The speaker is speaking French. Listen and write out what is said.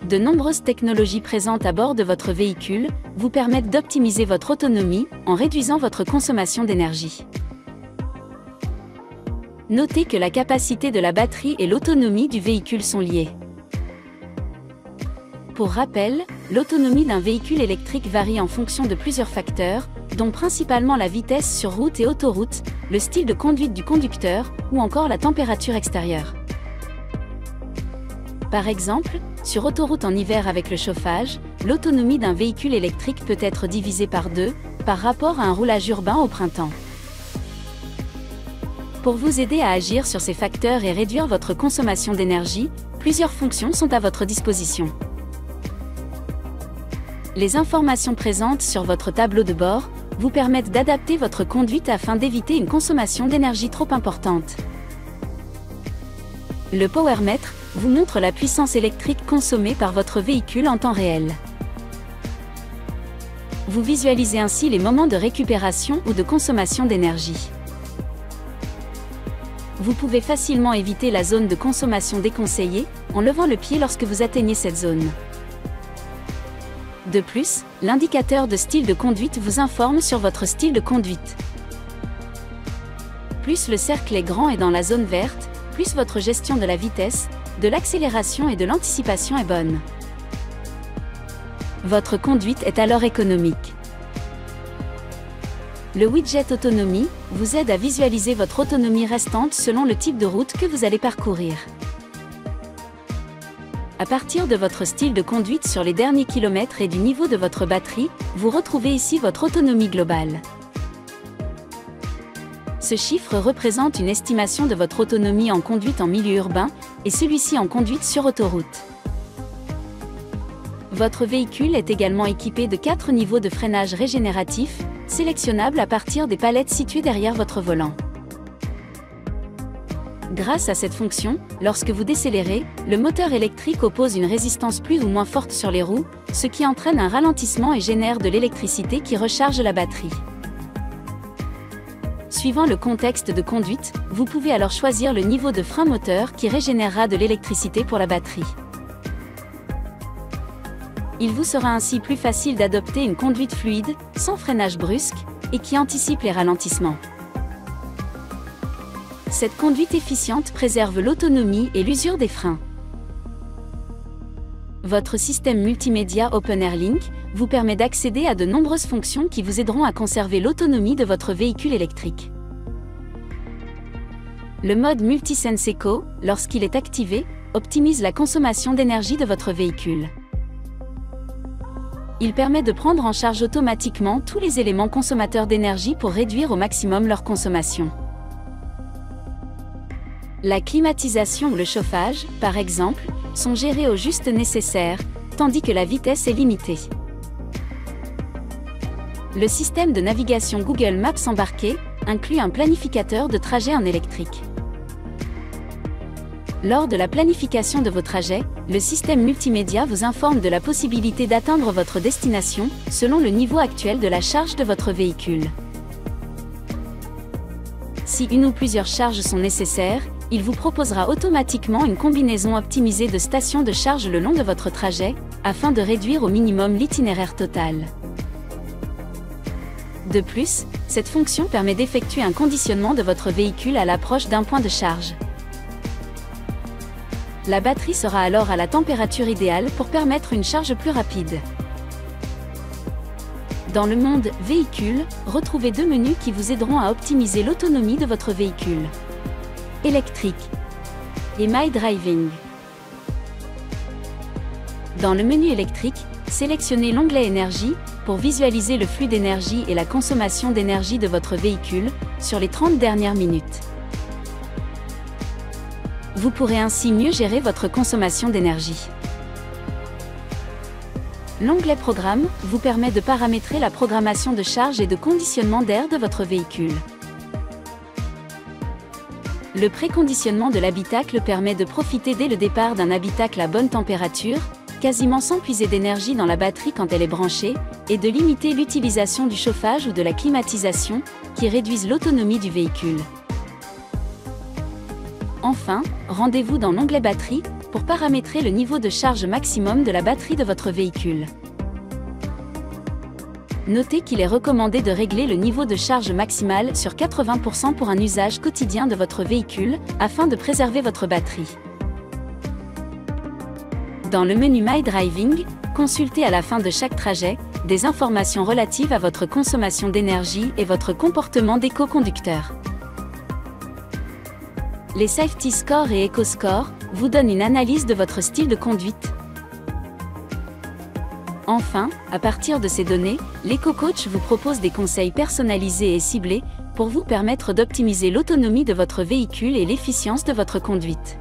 De nombreuses technologies présentes à bord de votre véhicule vous permettent d'optimiser votre autonomie en réduisant votre consommation d'énergie. Notez que la capacité de la batterie et l'autonomie du véhicule sont liées. Pour rappel, l'autonomie d'un véhicule électrique varie en fonction de plusieurs facteurs, dont principalement la vitesse sur route et autoroute, le style de conduite du conducteur, ou encore la température extérieure. Par exemple, sur autoroute en hiver avec le chauffage, l'autonomie d'un véhicule électrique peut être divisée par 2, par rapport à un roulage urbain au printemps. Pour vous aider à agir sur ces facteurs et réduire votre consommation d'énergie, plusieurs fonctions sont à votre disposition. Les informations présentes sur votre tableau de bord vous permettent d'adapter votre conduite afin d'éviter une consommation d'énergie trop importante. Le PowerMeter vous montre la puissance électrique consommée par votre véhicule en temps réel. Vous visualisez ainsi les moments de récupération ou de consommation d'énergie. Vous pouvez facilement éviter la zone de consommation déconseillée en levant le pied lorsque vous atteignez cette zone. De plus, l'indicateur de style de conduite vous informe sur votre style de conduite. Plus le cercle est grand et dans la zone verte, plus votre gestion de la vitesse, de l'accélération et de l'anticipation est bonne. Votre conduite est alors économique. Le widget Autonomie vous aide à visualiser votre autonomie restante selon le type de route que vous allez parcourir. À partir de votre style de conduite sur les derniers kilomètres et du niveau de votre batterie, vous retrouvez ici votre autonomie globale. Ce chiffre représente une estimation de votre autonomie en conduite en milieu urbain et celui-ci en conduite sur autoroute. Votre véhicule est également équipé de 4 niveaux de freinage régénératif, sélectionnables à partir des palettes situées derrière votre volant. Grâce à cette fonction, lorsque vous décélérez, le moteur électrique oppose une résistance plus ou moins forte sur les roues, ce qui entraîne un ralentissement et génère de l'électricité qui recharge la batterie. Suivant le contexte de conduite, vous pouvez alors choisir le niveau de frein moteur qui régénérera de l'électricité pour la batterie. Il vous sera ainsi plus facile d'adopter une conduite fluide, sans freinage brusque, et qui anticipe les ralentissements. Cette conduite efficiente préserve l'autonomie et l'usure des freins. Votre système multimédia OpenAirLink vous permet d'accéder à de nombreuses fonctions qui vous aideront à conserver l'autonomie de votre véhicule électrique. Le mode Multisense Eco, lorsqu'il est activé, optimise la consommation d'énergie de votre véhicule. Il permet de prendre en charge automatiquement tous les éléments consommateurs d'énergie pour réduire au maximum leur consommation. La climatisation ou le chauffage, par exemple, sont gérés au juste nécessaire, tandis que la vitesse est limitée. Le système de navigation Google Maps embarqué inclut un planificateur de trajet en électrique. Lors de la planification de vos trajets, le système multimédia vous informe de la possibilité d'atteindre votre destination, selon le niveau actuel de la charge de votre véhicule. Si une ou plusieurs charges sont nécessaires, il vous proposera automatiquement une combinaison optimisée de stations de charge le long de votre trajet, afin de réduire au minimum l'itinéraire total. De plus, cette fonction permet d'effectuer un conditionnement de votre véhicule à l'approche d'un point de charge. La batterie sera alors à la température idéale pour permettre une charge plus rapide. Dans le monde véhicule, retrouvez 2 menus qui vous aideront à optimiser l'autonomie de votre véhicule. Électrique et My Driving. Dans le menu électrique, sélectionnez l'onglet Énergie pour visualiser le flux d'énergie et la consommation d'énergie de votre véhicule sur les 30 dernières minutes. Vous pourrez ainsi mieux gérer votre consommation d'énergie. L'onglet Programme vous permet de paramétrer la programmation de charge et de conditionnement d'air de votre véhicule. Le préconditionnement de l'habitacle permet de profiter dès le départ d'un habitacle à bonne température, quasiment sans puiser d'énergie dans la batterie quand elle est branchée, et de limiter l'utilisation du chauffage ou de la climatisation, qui réduisent l'autonomie du véhicule. Enfin, rendez-vous dans l'onglet Batterie pour paramétrer le niveau de charge maximum de la batterie de votre véhicule. Notez qu'il est recommandé de régler le niveau de charge maximal sur 80% pour un usage quotidien de votre véhicule, afin de préserver votre batterie. Dans le menu My Driving, consultez à la fin de chaque trajet des informations relatives à votre consommation d'énergie et votre comportement d'éco-conducteur. Les Safety Score et Eco Score vous donnent une analyse de votre style de conduite. Enfin, à partir de ces données, l'EcoCoach vous propose des conseils personnalisés et ciblés pour vous permettre d'optimiser l'autonomie de votre véhicule et l'efficience de votre conduite.